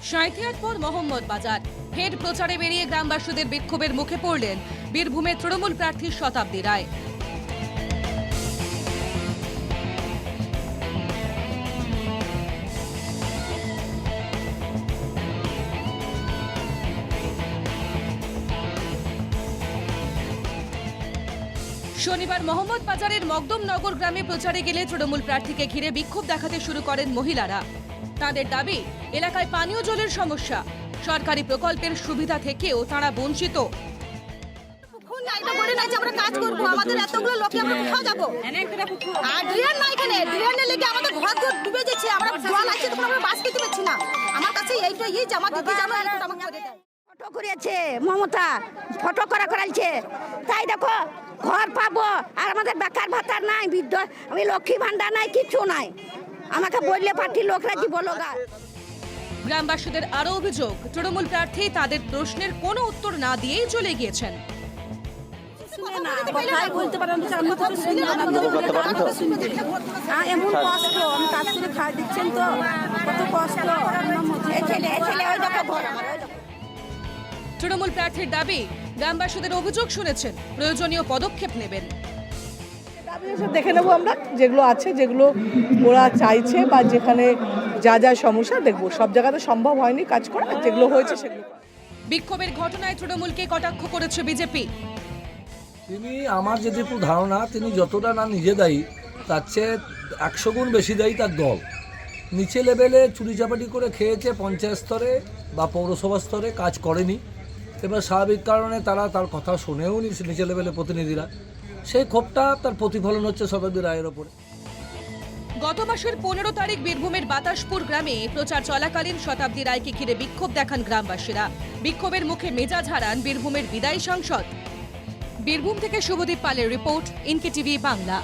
সাঁইথিয়ারপুর মোহাম্মদ বাজার ফের প্রচারে বেরিয়ে গ্রামবাসীদের বিক্ষোভের মুখে পড়লেন বীরভূমের তৃণমূল প্রার্থী শতাব্দী রায়। শনিবার মোহাম্মদ বাজারের মকদমনগর গ্রামে প্রচারে গেলে তৃণমূল প্রার্থীকে ঘিরে বিক্ষোভ দেখাতে শুরু করেন মহিলারা। তাদের দাবি, এলাকায় পানীয় জলের সমস্যা, সরকারি প্রকল্পের সুবিধা থেকেও তারা বঞ্চিত। কাজ করবো, আমাদের এতগুলো লোকে আমরা কোথাও যাবো? আর ড্রেন নাই, এখানে ড্রেনের লেগে আমাদের ঘর ডুবে যাচ্ছে। আমরা জল আছে তখন আমরা বাস খেতে পারছি না। আমার কাছে এইটাই যে আমার দিদি জানো আমাকে করে দেয়। ফটো করেছে মমতা, ফটো করাইছে, তাই দেখো ঘর পাবো। আর আমাদের বেকার ভাতা নাই, বৃদ্ধ আমি লক্ষ্মী ভান্ডার নাই, কিছু নাই। আমাকে বললে পার্টির লোকরা কি বলো গা। গ্রামবাসীদের আরো অভিযোগ, তৃণমূল প্রার্থী তাদের প্রশ্নের কোনো উত্তর না দিয়েই চলে গিয়েছেন। এমন কষ্ট, আমি কাজ করে খাই দিচ্ছেন তো, কত কষ্ট। তৃণমূল প্রার্থীর দাবি, গ্রামবাসীদের অভিযোগ শুনেছেন, প্রয়োজনীয় পদক্ষেপ নেবেন। দেখে নেবো আমরা যেগুলো আছে, যেগুলো ওরা চাইছে বা যেখানে যা যা সমস্যা দেখবো। সব জায়গাতে সম্ভব হয়নি কাজ করা, যেগুলো হয়েছে সেগুলো। বিক্ষোভের ঘটনায় তৃণমূলকে কটাক্ষ করেছে বিজেপি। তিনি, আমার যেটুকু ধারণা, তিনি যতটা না নিজে দায়ী, তার চেয়ে 100 গুণ বেশি দায়ী তার দল। নিচে লেভেলে চুরিচাপাটি করে খেয়েছে, পঞ্চায়েত স্তরে বা পৌরসভা স্তরে কাজ করেনি। এবার স্বাভাবিক কারণে তারা তার কথা শোনেও নি, নিচে লেভেলে প্রতিনিধিরা। সেই ক্ষোভটা তার প্রতিফলন হচ্ছে শতাব্দী রায়ের ওপরে। গত মাসের 15 তারিখ বীরভূমের বাতাসপুর গ্রামে প্রচার চলাকালীন শতাব্দী রায়কে ঘিরে বিক্ষোভ দেখান গ্রামবাসীরা। বিক্ষোভের মুখে মেজাজ হারান বীরভূমের বিদায়ী সাংসদ। বীরভূম থেকে শুভদীপ পালের রিপোর্ট, ইনকে টিভি বাংলা।